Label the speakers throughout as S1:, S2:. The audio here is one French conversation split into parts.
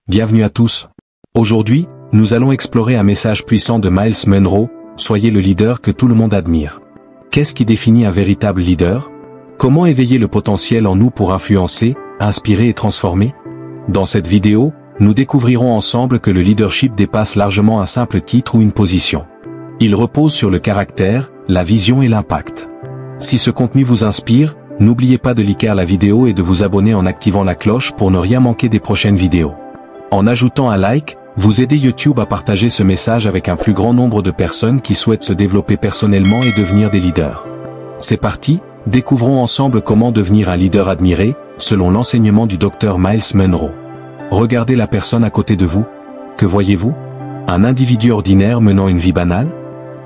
S1: Bienvenue à tous. Aujourd'hui, nous allons explorer un message puissant de Myles Munroe, soyez le leader que tout le monde admire. Qu'est-ce qui définit un véritable leader? Comment éveiller le potentiel en nous pour influencer, inspirer et transformer? Dans cette vidéo, nous découvrirons ensemble que le leadership dépasse largement un simple titre ou une position. Il repose sur le caractère, la vision et l'impact. Si ce contenu vous inspire, n'oubliez pas de liker la vidéo et de vous abonner en activant la cloche pour ne rien manquer des prochaines vidéos. En ajoutant un like, vous aidez YouTube à partager ce message avec un plus grand nombre de personnes qui souhaitent se développer personnellement et devenir des leaders. C'est parti, découvrons ensemble comment devenir un leader admiré, selon l'enseignement du Dr Myles Munroe. Regardez la personne à côté de vous. Que voyez-vous? Un individu ordinaire menant une vie banale?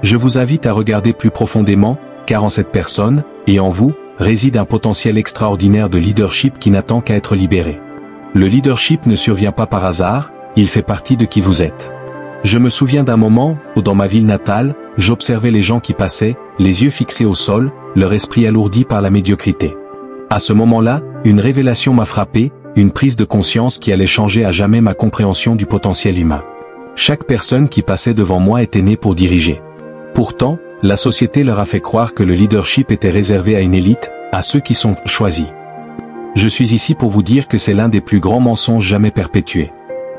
S1: Je vous invite à regarder plus profondément, car en cette personne, et en vous, réside un potentiel extraordinaire de leadership qui n'attend qu'à être libéré. Le leadership ne survient pas par hasard, il fait partie de qui vous êtes. Je me souviens d'un moment où dans ma ville natale, j'observais les gens qui passaient, les yeux fixés au sol, leur esprit alourdi par la médiocrité. À ce moment-là, une révélation m'a frappé, une prise de conscience qui allait changer à jamais ma compréhension du potentiel humain. Chaque personne qui passait devant moi était née pour diriger. Pourtant, la société leur a fait croire que le leadership était réservé à une élite, à ceux qui sont choisis. Je suis ici pour vous dire que c'est l'un des plus grands mensonges jamais perpétués.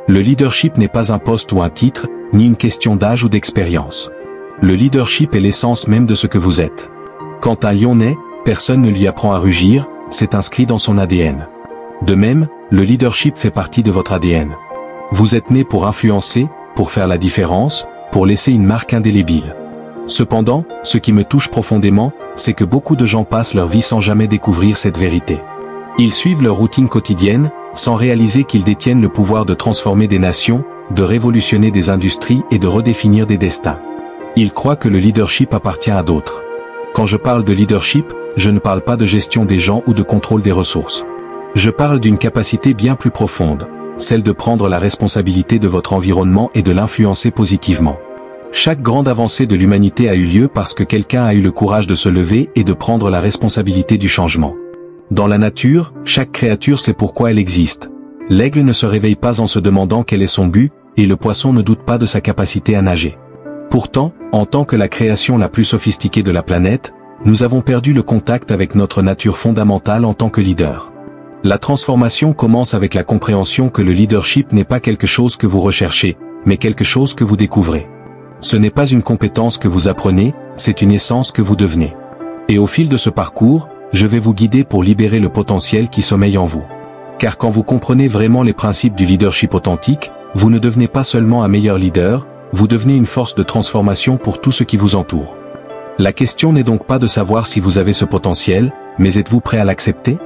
S1: Le leadership n'est pas un poste ou un titre, ni une question d'âge ou d'expérience. Le leadership est l'essence même de ce que vous êtes. Quand un lion naît, personne ne lui apprend à rugir, c'est inscrit dans son ADN. De même, le leadership fait partie de votre ADN. Vous êtes né pour influencer, pour faire la différence, pour laisser une marque indélébile. Cependant, ce qui me touche profondément, c'est que beaucoup de gens passent leur vie sans jamais découvrir cette vérité. Ils suivent leur routine quotidienne, sans réaliser qu'ils détiennent le pouvoir de transformer des nations, de révolutionner des industries et de redéfinir des destins. Ils croient que le leadership appartient à d'autres. Quand je parle de leadership, je ne parle pas de gestion des gens ou de contrôle des ressources. Je parle d'une capacité bien plus profonde, celle de prendre la responsabilité de votre environnement et de l'influencer positivement. Chaque grande avancée de l'humanité a eu lieu parce que quelqu'un a eu le courage de se lever et de prendre la responsabilité du changement. Dans la nature, chaque créature sait pourquoi elle existe. L'aigle ne se réveille pas en se demandant quel est son but, et le poisson ne doute pas de sa capacité à nager. Pourtant, en tant que la création la plus sophistiquée de la planète, nous avons perdu le contact avec notre nature fondamentale en tant que leader. La transformation commence avec la compréhension que le leadership n'est pas quelque chose que vous recherchez, mais quelque chose que vous découvrez. Ce n'est pas une compétence que vous apprenez, c'est une essence que vous devenez. Et au fil de ce parcours, je vais vous guider pour libérer le potentiel qui sommeille en vous. Car quand vous comprenez vraiment les principes du leadership authentique, vous ne devenez pas seulement un meilleur leader, vous devenez une force de transformation pour tout ce qui vous entoure. La question n'est donc pas de savoir si vous avez ce potentiel, mais êtes-vous prêt à l'accepter?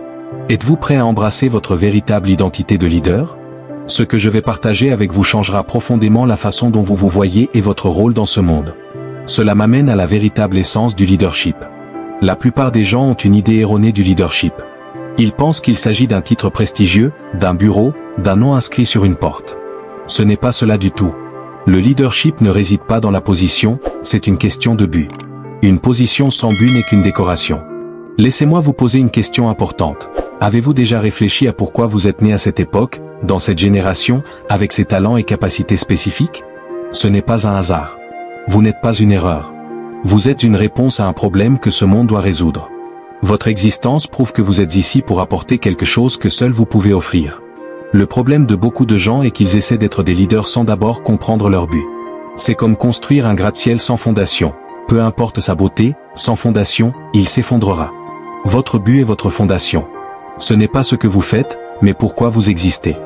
S1: Êtes-vous prêt à embrasser votre véritable identité de leader? Ce que je vais partager avec vous changera profondément la façon dont vous vous voyez et votre rôle dans ce monde. Cela m'amène à la véritable essence du leadership. La plupart des gens ont une idée erronée du leadership. Ils pensent qu'il s'agit d'un titre prestigieux, d'un bureau, d'un nom inscrit sur une porte. Ce n'est pas cela du tout. Le leadership ne réside pas dans la position, c'est une question de but. Une position sans but n'est qu'une décoration. Laissez-moi vous poser une question importante. Avez-vous déjà réfléchi à pourquoi vous êtes né à cette époque, dans cette génération, avec ces talents et capacités spécifiques? Ce n'est pas un hasard. Vous n'êtes pas une erreur. Vous êtes une réponse à un problème que ce monde doit résoudre. Votre existence prouve que vous êtes ici pour apporter quelque chose que seul vous pouvez offrir. Le problème de beaucoup de gens est qu'ils essaient d'être des leaders sans d'abord comprendre leur but. C'est comme construire un gratte-ciel sans fondation. Peu importe sa beauté, sans fondation, il s'effondrera. Votre but est votre fondation. Ce n'est pas ce que vous faites, mais pourquoi vous existez.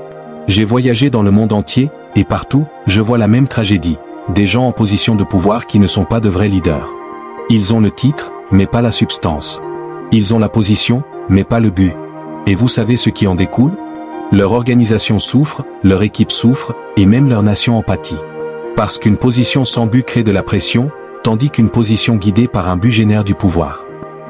S1: J'ai voyagé dans le monde entier, et partout, je vois la même tragédie. Des gens en position de pouvoir qui ne sont pas de vrais leaders. Ils ont le titre, mais pas la substance. Ils ont la position, mais pas le but. Et vous savez ce qui en découle? Leur organisation souffre, leur équipe souffre, et même leur nation en pâtit. Parce qu'une position sans but crée de la pression, tandis qu'une position guidée par un but génère du pouvoir.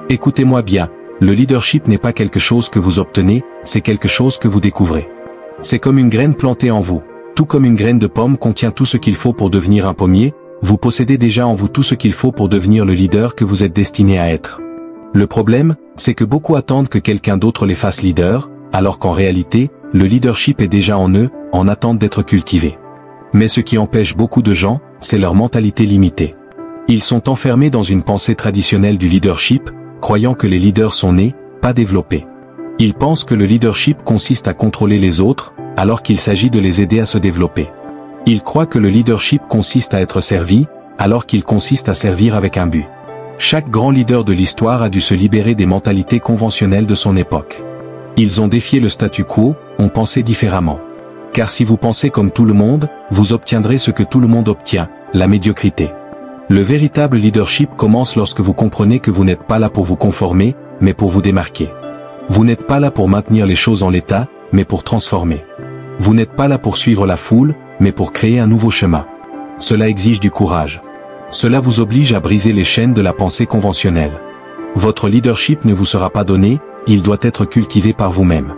S1: Écoutez-moi bien, le leadership n'est pas quelque chose que vous obtenez, c'est quelque chose que vous découvrez. C'est comme une graine plantée en vous. Tout comme une graine de pomme contient tout ce qu'il faut pour devenir un pommier, vous possédez déjà en vous tout ce qu'il faut pour devenir le leader que vous êtes destiné à être. Le problème, c'est que beaucoup attendent que quelqu'un d'autre les fasse leader, alors qu'en réalité, le leadership est déjà en eux, en attente d'être cultivé. Mais ce qui empêche beaucoup de gens, c'est leur mentalité limitée. Ils sont enfermés dans une pensée traditionnelle du leadership, croyant que les leaders sont nés, pas développés. Ils pensent que le leadership consiste à contrôler les autres, alors qu'il s'agit de les aider à se développer. Ils croient que le leadership consiste à être servi, alors qu'il consiste à servir avec un but. Chaque grand leader de l'histoire a dû se libérer des mentalités conventionnelles de son époque. Ils ont défié le statu quo, ont pensé différemment. Car si vous pensez comme tout le monde, vous obtiendrez ce que tout le monde obtient, la médiocrité. Le véritable leadership commence lorsque vous comprenez que vous n'êtes pas là pour vous conformer, mais pour vous démarquer. Vous n'êtes pas là pour maintenir les choses en l'état, mais pour transformer. Vous n'êtes pas là pour suivre la foule, mais pour créer un nouveau chemin. Cela exige du courage. Cela vous oblige à briser les chaînes de la pensée conventionnelle. Votre leadership ne vous sera pas donné, il doit être cultivé par vous-même.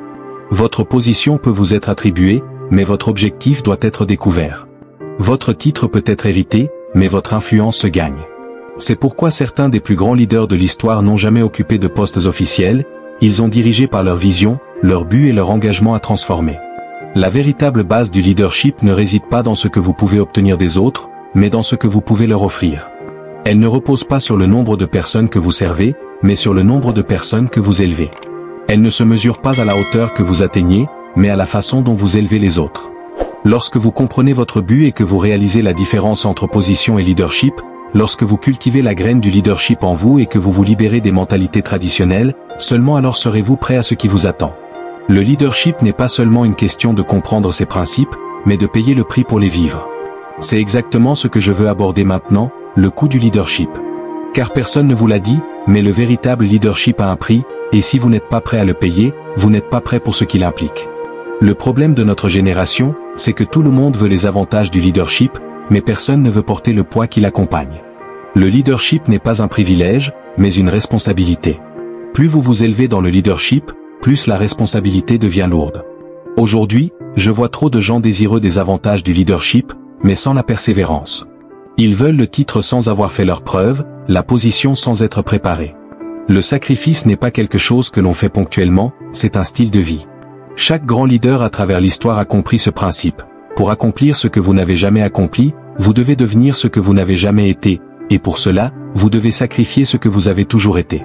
S1: Votre position peut vous être attribuée, mais votre objectif doit être découvert. Votre titre peut être hérité, mais votre influence se gagne. C'est pourquoi certains des plus grands leaders de l'histoire n'ont jamais occupé de postes officiels, ils ont dirigé par leur vision, leur but et leur engagement à transformer. La véritable base du leadership ne réside pas dans ce que vous pouvez obtenir des autres, mais dans ce que vous pouvez leur offrir. Elle ne repose pas sur le nombre de personnes que vous servez, mais sur le nombre de personnes que vous élevez. Elle ne se mesure pas à la hauteur que vous atteignez, mais à la façon dont vous élevez les autres. Lorsque vous comprenez votre but et que vous réalisez la différence entre position et leadership, lorsque vous cultivez la graine du leadership en vous et que vous vous libérez des mentalités traditionnelles, seulement alors serez-vous prêt à ce qui vous attend. Le leadership n'est pas seulement une question de comprendre ses principes, mais de payer le prix pour les vivre. C'est exactement ce que je veux aborder maintenant, le coût du leadership. Car personne ne vous l'a dit, mais le véritable leadership a un prix, et si vous n'êtes pas prêt à le payer, vous n'êtes pas prêt pour ce qu'il implique. Le problème de notre génération, c'est que tout le monde veut les avantages du leadership, mais personne ne veut porter le poids qui l'accompagne. Le leadership n'est pas un privilège, mais une responsabilité. Plus vous vous élevez dans le leadership, plus la responsabilité devient lourde. Aujourd'hui, je vois trop de gens désireux des avantages du leadership, mais sans la persévérance. Ils veulent le titre sans avoir fait leurs preuves, la position sans être préparés. Le sacrifice n'est pas quelque chose que l'on fait ponctuellement, c'est un style de vie. Chaque grand leader à travers l'histoire a compris ce principe. Pour accomplir ce que vous n'avez jamais accompli, vous devez devenir ce que vous n'avez jamais été, et pour cela, vous devez sacrifier ce que vous avez toujours été.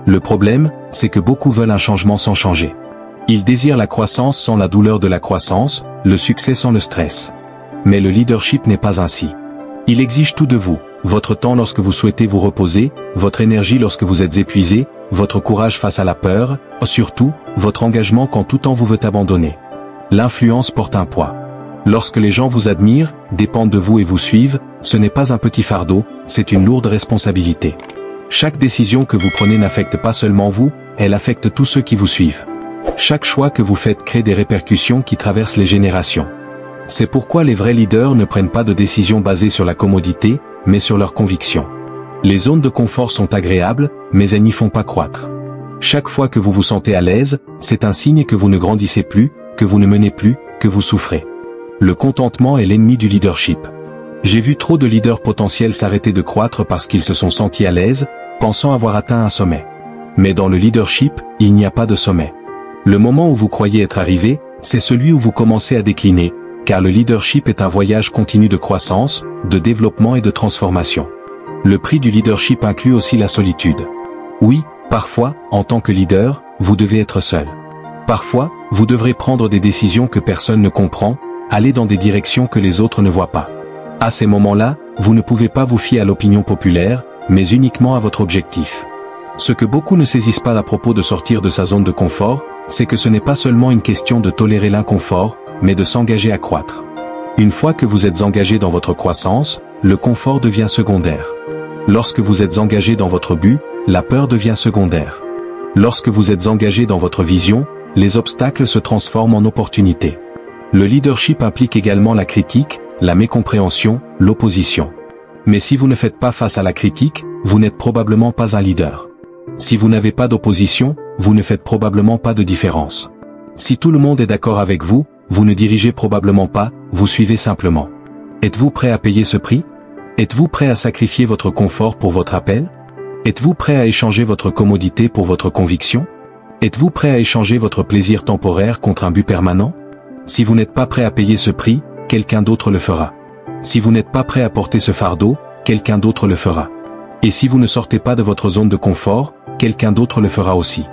S1: Le problème, c'est que beaucoup veulent un changement sans changer. Ils désirent la croissance sans la douleur de la croissance, le succès sans le stress. Mais le leadership n'est pas ainsi. Il exige tout de vous, votre temps lorsque vous souhaitez vous reposer, votre énergie lorsque vous êtes épuisé, votre courage face à la peur, surtout, votre engagement quand tout temps vous veut abandonner. L'influence porte un poids. Lorsque les gens vous admirent, dépendent de vous et vous suivent, ce n'est pas un petit fardeau, c'est une lourde responsabilité. Chaque décision que vous prenez n'affecte pas seulement vous, elle affecte tous ceux qui vous suivent. Chaque choix que vous faites crée des répercussions qui traversent les générations. C'est pourquoi les vrais leaders ne prennent pas de décisions basées sur la commodité, mais sur leurs convictions. Les zones de confort sont agréables, mais elles n'y font pas croître. Chaque fois que vous vous sentez à l'aise, c'est un signe que vous ne grandissez plus, que vous ne menez plus, que vous souffrez. Le contentement est l'ennemi du leadership. J'ai vu trop de leaders potentiels s'arrêter de croître parce qu'ils se sont sentis à l'aise, pensant avoir atteint un sommet. Mais dans le leadership, il n'y a pas de sommet. Le moment où vous croyez être arrivé, c'est celui où vous commencez à décliner, car le leadership est un voyage continu de croissance, de développement et de transformation. Le prix du leadership inclut aussi la solitude. Oui, parfois, en tant que leader, vous devez être seul. Parfois, vous devrez prendre des décisions que personne ne comprend, aller dans des directions que les autres ne voient pas. À ces moments-là, vous ne pouvez pas vous fier à l'opinion populaire, mais uniquement à votre objectif. Ce que beaucoup ne saisissent pas à propos de sortir de sa zone de confort, c'est que ce n'est pas seulement une question de tolérer l'inconfort, mais de s'engager à croître. Une fois que vous êtes engagé dans votre croissance, le confort devient secondaire. Lorsque vous êtes engagé dans votre but, la peur devient secondaire. Lorsque vous êtes engagé dans votre vision, les obstacles se transforment en opportunités. Le leadership implique également la critique, la mécompréhension, l'opposition. Mais si vous ne faites pas face à la critique, vous n'êtes probablement pas un leader. Si vous n'avez pas d'opposition, vous ne faites probablement pas de différence. Si tout le monde est d'accord avec vous, vous ne dirigez probablement pas, vous suivez simplement. Êtes-vous prêt à payer ce prix? Êtes-vous prêt à sacrifier votre confort pour votre appel? Êtes-vous prêt à échanger votre commodité pour votre conviction? Êtes-vous prêt à échanger votre plaisir temporaire contre un but permanent? Si vous n'êtes pas prêt à payer ce prix, quelqu'un d'autre le fera. Si vous n'êtes pas prêt à porter ce fardeau, quelqu'un d'autre le fera. Et si vous ne sortez pas de votre zone de confort, quelqu'un d'autre le fera aussi.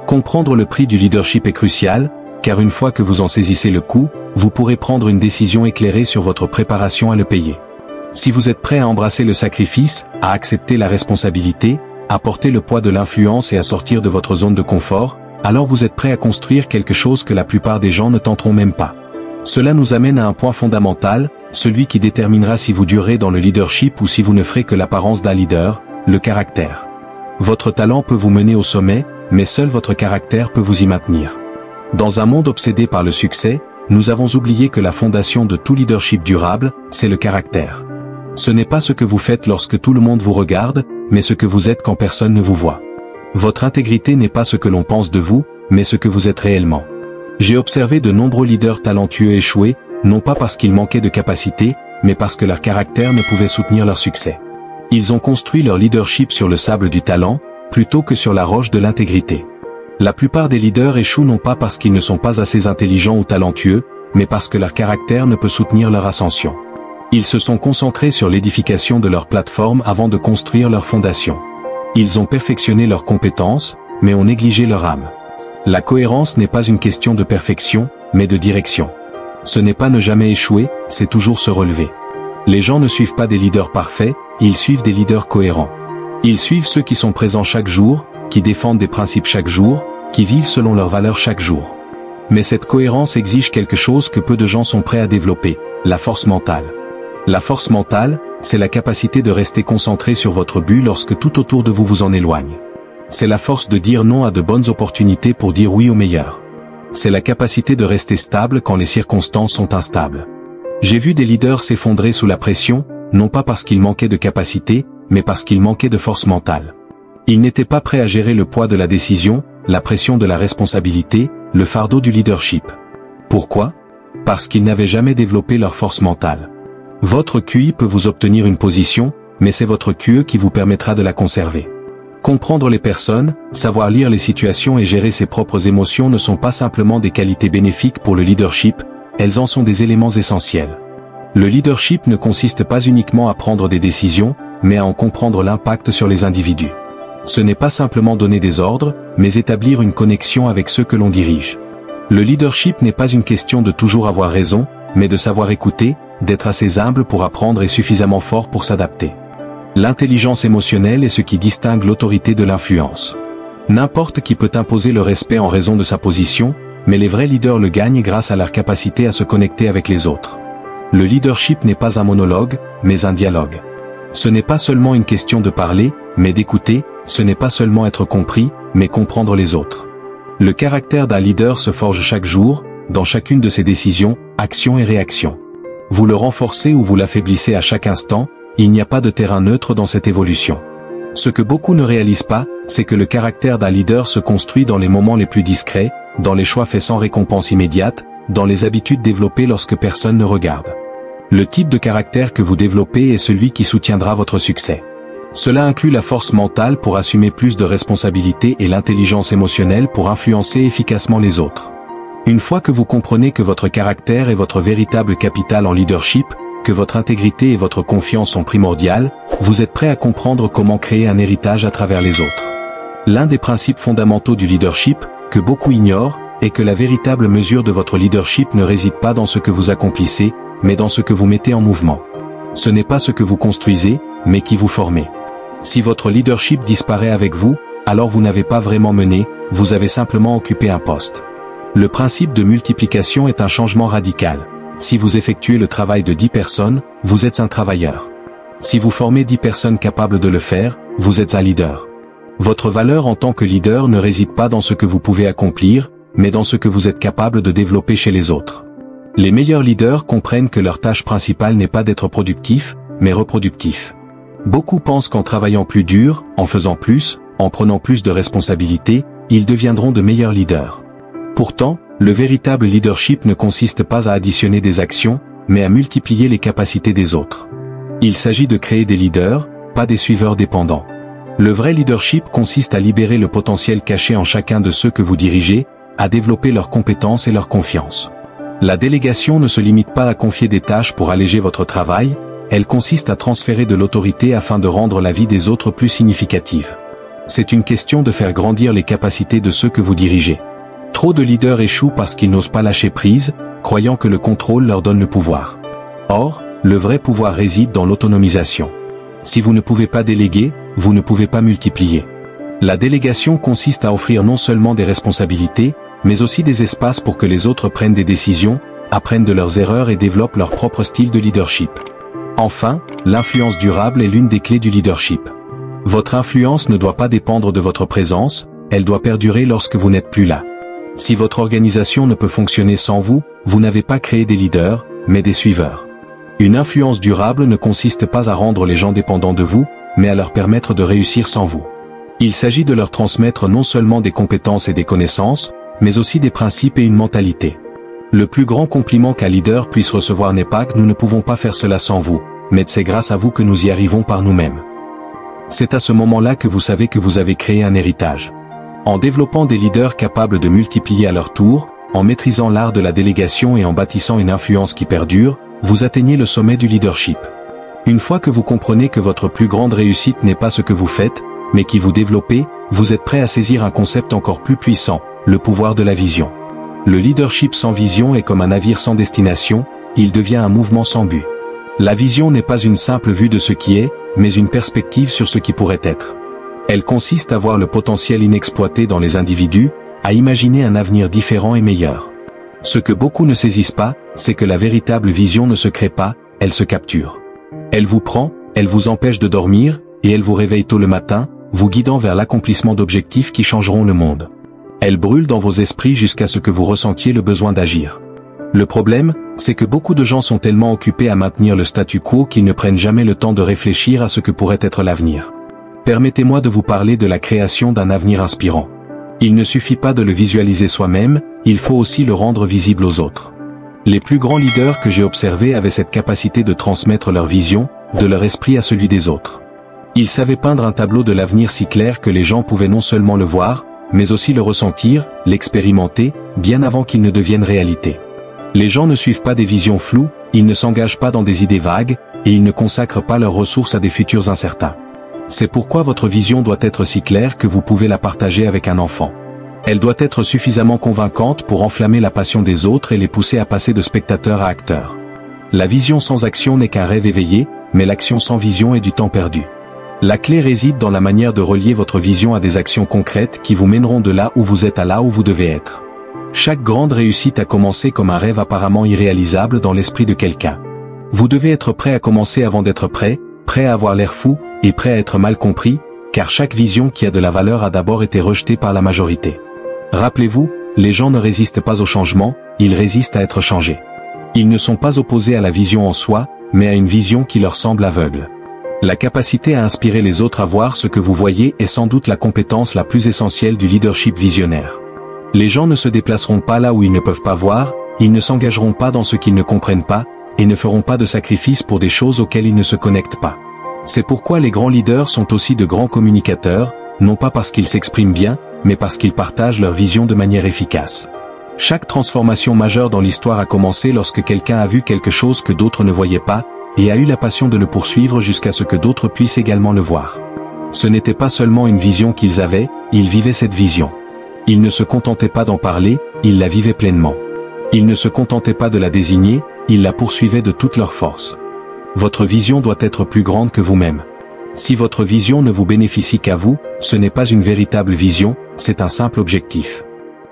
S1: Comprendre le prix du leadership est crucial, car une fois que vous en saisissez le coût, vous pourrez prendre une décision éclairée sur votre préparation à le payer. Si vous êtes prêt à embrasser le sacrifice, à accepter la responsabilité, à porter le poids de l'influence et à sortir de votre zone de confort, alors vous êtes prêt à construire quelque chose que la plupart des gens ne tenteront même pas. Cela nous amène à un point fondamental, celui qui déterminera si vous durerez dans le leadership ou si vous ne ferez que l'apparence d'un leader, le caractère. Votre talent peut vous mener au sommet, mais seul votre caractère peut vous y maintenir. Dans un monde obsédé par le succès, nous avons oublié que la fondation de tout leadership durable, c'est le caractère. Ce n'est pas ce que vous faites lorsque tout le monde vous regarde, mais ce que vous êtes quand personne ne vous voit. Votre intégrité n'est pas ce que l'on pense de vous, mais ce que vous êtes réellement. J'ai observé de nombreux leaders talentueux échouer, non pas parce qu'ils manquaient de capacité, mais parce que leur caractère ne pouvait soutenir leur succès. Ils ont construit leur leadership sur le sable du talent, plutôt que sur la roche de l'intégrité. La plupart des leaders échouent non pas parce qu'ils ne sont pas assez intelligents ou talentueux, mais parce que leur caractère ne peut soutenir leur ascension. Ils se sont concentrés sur l'édification de leur plateforme avant de construire leur fondation. Ils ont perfectionné leurs compétences, mais ont négligé leur âme. La cohérence n'est pas une question de perfection, mais de direction. Ce n'est pas ne jamais échouer, c'est toujours se relever. Les gens ne suivent pas des leaders parfaits, ils suivent des leaders cohérents. Ils suivent ceux qui sont présents chaque jour, qui défendent des principes chaque jour, qui vivent selon leurs valeurs chaque jour. Mais cette cohérence exige quelque chose que peu de gens sont prêts à développer, la force mentale. La force mentale, c'est la capacité de rester concentré sur votre but lorsque tout autour de vous vous en éloigne. C'est la force de dire non à de bonnes opportunités pour dire oui au meilleur. C'est la capacité de rester stable quand les circonstances sont instables. J'ai vu des leaders s'effondrer sous la pression, non pas parce qu'ils manquaient de capacité, mais parce qu'ils manquaient de force mentale. Ils n'étaient pas prêts à gérer le poids de la décision, la pression de la responsabilité, le fardeau du leadership. Pourquoi? Parce qu'ils n'avaient jamais développé leur force mentale. Votre QI peut vous obtenir une position, mais c'est votre QE qui vous permettra de la conserver. Comprendre les personnes, savoir lire les situations et gérer ses propres émotions ne sont pas simplement des qualités bénéfiques pour le leadership, elles en sont des éléments essentiels. Le leadership ne consiste pas uniquement à prendre des décisions, mais à en comprendre l'impact sur les individus. Ce n'est pas simplement donner des ordres, mais établir une connexion avec ceux que l'on dirige. Le leadership n'est pas une question de toujours avoir raison, mais de savoir écouter, d'être assez humble pour apprendre et suffisamment fort pour s'adapter. L'intelligence émotionnelle est ce qui distingue l'autorité de l'influence. N'importe qui peut imposer le respect en raison de sa position, mais les vrais leaders le gagnent grâce à leur capacité à se connecter avec les autres. Le leadership n'est pas un monologue, mais un dialogue. Ce n'est pas seulement une question de parler, mais d'écouter, ce n'est pas seulement être compris, mais comprendre les autres. Le caractère d'un leader se forge chaque jour, dans chacune de ses décisions, actions et réactions. Vous le renforcez ou vous l'affaiblissez à chaque instant, il n'y a pas de terrain neutre dans cette évolution. Ce que beaucoup ne réalisent pas, c'est que le caractère d'un leader se construit dans les moments les plus discrets, dans les choix faits sans récompense immédiate, dans les habitudes développées lorsque personne ne regarde. Le type de caractère que vous développez est celui qui soutiendra votre succès. Cela inclut la force mentale pour assumer plus de responsabilités et l'intelligence émotionnelle pour influencer efficacement les autres. Une fois que vous comprenez que votre caractère est votre véritable capital en leadership, que votre intégrité et votre confiance sont primordiales, vous êtes prêt à comprendre comment créer un héritage à travers les autres. L'un des principes fondamentaux du leadership, que beaucoup ignorent, est que la véritable mesure de votre leadership ne réside pas dans ce que vous accomplissez, mais dans ce que vous mettez en mouvement. Ce n'est pas ce que vous construisez, mais qui vous formez. Si votre leadership disparaît avec vous, alors vous n'avez pas vraiment mené, vous avez simplement occupé un poste. Le principe de multiplication est un changement radical. Si vous effectuez le travail de 10 personnes, vous êtes un travailleur. Si vous formez 10 personnes capables de le faire, vous êtes un leader. Votre valeur en tant que leader ne réside pas dans ce que vous pouvez accomplir, mais dans ce que vous êtes capable de développer chez les autres. Les meilleurs leaders comprennent que leur tâche principale n'est pas d'être productif, mais reproductif. Beaucoup pensent qu'en travaillant plus dur, en faisant plus, en prenant plus de responsabilités, ils deviendront de meilleurs leaders. Pourtant, le véritable leadership ne consiste pas à additionner des actions, mais à multiplier les capacités des autres. Il s'agit de créer des leaders, pas des suiveurs dépendants. Le vrai leadership consiste à libérer le potentiel caché en chacun de ceux que vous dirigez, à développer leurs compétences et leur confiance. La délégation ne se limite pas à confier des tâches pour alléger votre travail, elle consiste à transférer de l'autorité afin de rendre la vie des autres plus significative. C'est une question de faire grandir les capacités de ceux que vous dirigez. Trop de leaders échouent parce qu'ils n'osent pas lâcher prise, croyant que le contrôle leur donne le pouvoir. Or, le vrai pouvoir réside dans l'autonomisation. Si vous ne pouvez pas déléguer, vous ne pouvez pas multiplier. La délégation consiste à offrir non seulement des responsabilités, mais aussi des espaces pour que les autres prennent des décisions, apprennent de leurs erreurs et développent leur propre style de leadership. Enfin, l'influence durable est l'une des clés du leadership. Votre influence ne doit pas dépendre de votre présence, elle doit perdurer lorsque vous n'êtes plus là. Si votre organisation ne peut fonctionner sans vous, vous n'avez pas créé des leaders, mais des suiveurs. Une influence durable ne consiste pas à rendre les gens dépendants de vous, mais à leur permettre de réussir sans vous. Il s'agit de leur transmettre non seulement des compétences et des connaissances, mais aussi des principes et une mentalité. Le plus grand compliment qu'un leader puisse recevoir n'est pas que nous ne pouvons pas faire cela sans vous, mais c'est grâce à vous que nous y arrivons par nous-mêmes. C'est à ce moment-là que vous savez que vous avez créé un héritage. En développant des leaders capables de multiplier à leur tour, en maîtrisant l'art de la délégation et en bâtissant une influence qui perdure, vous atteignez le sommet du leadership. Une fois que vous comprenez que votre plus grande réussite n'est pas ce que vous faites, mais qui vous développez, vous êtes prêt à saisir un concept encore plus puissant, le pouvoir de la vision. Le leadership sans vision est comme un navire sans destination, il devient un mouvement sans but. La vision n'est pas une simple vue de ce qui est, mais une perspective sur ce qui pourrait être. Elle consiste à voir le potentiel inexploité dans les individus, à imaginer un avenir différent et meilleur. Ce que beaucoup ne saisissent pas, c'est que la véritable vision ne se crée pas, elle se capture. Elle vous prend, elle vous empêche de dormir, et elle vous réveille tôt le matin, vous guidant vers l'accomplissement d'objectifs qui changeront le monde. Elle brûle dans vos esprits jusqu'à ce que vous ressentiez le besoin d'agir. Le problème, c'est que beaucoup de gens sont tellement occupés à maintenir le statu quo qu'ils ne prennent jamais le temps de réfléchir à ce que pourrait être l'avenir. Permettez-moi de vous parler de la création d'un avenir inspirant. Il ne suffit pas de le visualiser soi-même, il faut aussi le rendre visible aux autres. Les plus grands leaders que j'ai observés avaient cette capacité de transmettre leur vision, de leur esprit à celui des autres. Ils savaient peindre un tableau de l'avenir si clair que les gens pouvaient non seulement le voir, mais aussi le ressentir, l'expérimenter, bien avant qu'il ne devienne réalité. Les gens ne suivent pas des visions floues, ils ne s'engagent pas dans des idées vagues, et ils ne consacrent pas leurs ressources à des futurs incertains. C'est pourquoi votre vision doit être si claire que vous pouvez la partager avec un enfant. Elle doit être suffisamment convaincante pour enflammer la passion des autres et les pousser à passer de spectateurs à acteurs. La vision sans action n'est qu'un rêve éveillé, mais l'action sans vision est du temps perdu. La clé réside dans la manière de relier votre vision à des actions concrètes qui vous mèneront de là où vous êtes à là où vous devez être. Chaque grande réussite a commencé comme un rêve apparemment irréalisable dans l'esprit de quelqu'un. Vous devez être prêt à commencer avant d'être prêt, prêt à avoir l'air fou, et prêt à être mal compris, car chaque vision qui a de la valeur a d'abord été rejetée par la majorité. Rappelez-vous, les gens ne résistent pas au changement, ils résistent à être changés. Ils ne sont pas opposés à la vision en soi, mais à une vision qui leur semble aveugle. La capacité à inspirer les autres à voir ce que vous voyez est sans doute la compétence la plus essentielle du leadership visionnaire. Les gens ne se déplaceront pas là où ils ne peuvent pas voir, ils ne s'engageront pas dans ce qu'ils ne comprennent pas, et ne feront pas de sacrifices pour des choses auxquelles ils ne se connectent pas. C'est pourquoi les grands leaders sont aussi de grands communicateurs, non pas parce qu'ils s'expriment bien, mais parce qu'ils partagent leur vision de manière efficace. Chaque transformation majeure dans l'histoire a commencé lorsque quelqu'un a vu quelque chose que d'autres ne voyaient pas, et a eu la passion de le poursuivre jusqu'à ce que d'autres puissent également le voir. Ce n'était pas seulement une vision qu'ils avaient, ils vivaient cette vision. Ils ne se contentaient pas d'en parler, ils la vivaient pleinement. Ils ne se contentaient pas de la désigner, ils la poursuivaient de toute leur force. Votre vision doit être plus grande que vous-même. Si votre vision ne vous bénéficie qu'à vous, ce n'est pas une véritable vision, c'est un simple objectif.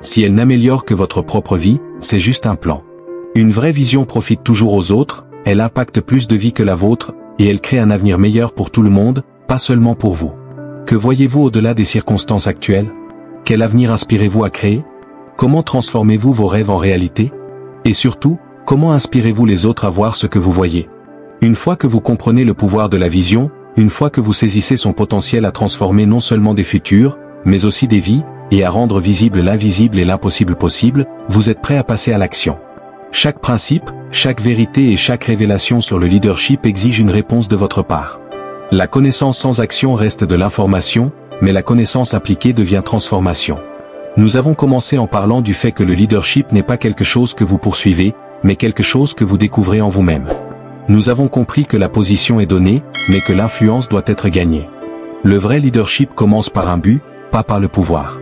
S1: Si elle n'améliore que votre propre vie, c'est juste un plan. Une vraie vision profite toujours aux autres, elle impacte plus de vies que la vôtre, et elle crée un avenir meilleur pour tout le monde, pas seulement pour vous. Que voyez-vous au-delà des circonstances actuelles? Quel avenir inspirez-vous à créer? Comment transformez-vous vos rêves en réalité? Et surtout, comment inspirez-vous les autres à voir ce que vous voyez? Une fois que vous comprenez le pouvoir de la vision, une fois que vous saisissez son potentiel à transformer non seulement des futurs, mais aussi des vies, et à rendre visible l'invisible et l'impossible possible, vous êtes prêt à passer à l'action. Chaque principe, chaque vérité et chaque révélation sur le leadership exige une réponse de votre part. La connaissance sans action reste de l'information, mais la connaissance appliquée devient transformation. Nous avons commencé en parlant du fait que le leadership n'est pas quelque chose que vous poursuivez, mais quelque chose que vous découvrez en vous-même. Nous avons compris que la position est donnée, mais que l'influence doit être gagnée. Le vrai leadership commence par un but, pas par le pouvoir.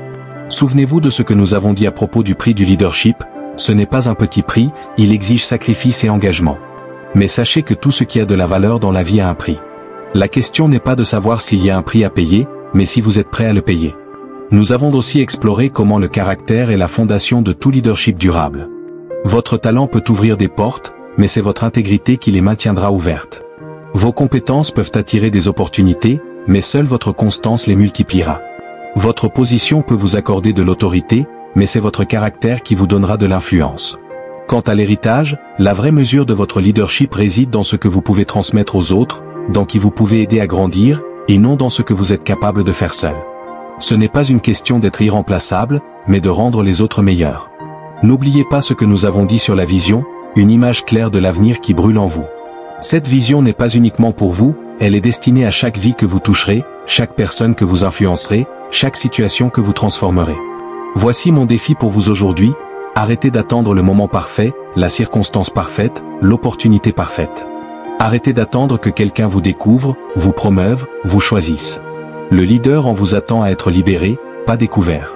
S1: Souvenez-vous de ce que nous avons dit à propos du prix du leadership, ce n'est pas un petit prix, il exige sacrifice et engagement. Mais sachez que tout ce qui a de la valeur dans la vie a un prix. La question n'est pas de savoir s'il y a un prix à payer, mais si vous êtes prêt à le payer. Nous avons aussi exploré comment le caractère est la fondation de tout leadership durable. Votre talent peut ouvrir des portes, mais c'est votre intégrité qui les maintiendra ouvertes. Vos compétences peuvent attirer des opportunités, mais seule votre constance les multipliera. Votre position peut vous accorder de l'autorité, mais c'est votre caractère qui vous donnera de l'influence. Quant à l'héritage, la vraie mesure de votre leadership réside dans ce que vous pouvez transmettre aux autres, dans qui vous pouvez aider à grandir, et non dans ce que vous êtes capable de faire seul. Ce n'est pas une question d'être irremplaçable, mais de rendre les autres meilleurs. N'oubliez pas ce que nous avons dit sur la vision, une image claire de l'avenir qui brûle en vous. Cette vision n'est pas uniquement pour vous, elle est destinée à chaque vie que vous toucherez, chaque personne que vous influencerez, chaque situation que vous transformerez. Voici mon défi pour vous aujourd'hui, arrêtez d'attendre le moment parfait, la circonstance parfaite, l'opportunité parfaite. Arrêtez d'attendre que quelqu'un vous découvre, vous promeuve, vous choisisse. Le leader en vous attend à être libéré, pas découvert.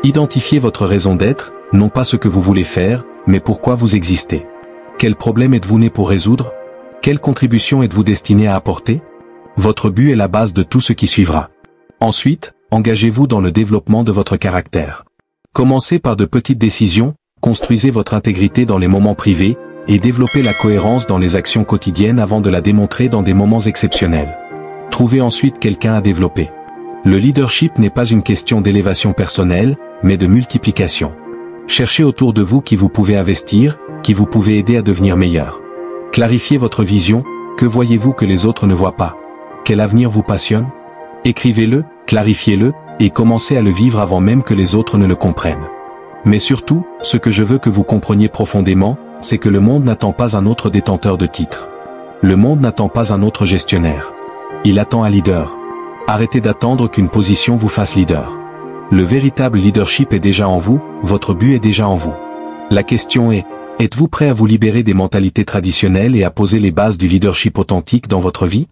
S1: Identifiez votre raison d'être, non pas ce que vous voulez faire, mais pourquoi vous existez. Quel problème êtes-vous né pour résoudre? Quelle contribution êtes-vous destiné à apporter? Votre but est la base de tout ce qui suivra. Ensuite, engagez-vous dans le développement de votre caractère. Commencez par de petites décisions, construisez votre intégrité dans les moments privés, et développez la cohérence dans les actions quotidiennes avant de la démontrer dans des moments exceptionnels. Trouvez ensuite quelqu'un à développer. Le leadership n'est pas une question d'élévation personnelle, mais de multiplication. Cherchez autour de vous qui vous pouvez investir, qui vous pouvez aider à devenir meilleur. Clarifiez votre vision, que voyez-vous que les autres ne voient pas? Quel avenir vous passionne? Écrivez-le, clarifiez-le, et commencez à le vivre avant même que les autres ne le comprennent. Mais surtout, ce que je veux que vous compreniez profondément, c'est que le monde n'attend pas un autre détenteur de titres. Le monde n'attend pas un autre gestionnaire. Il attend un leader. Arrêtez d'attendre qu'une position vous fasse leader. Le véritable leadership est déjà en vous, votre but est déjà en vous. La question est, êtes-vous prêt à vous libérer des mentalités traditionnelles et à poser les bases du leadership authentique dans votre vie?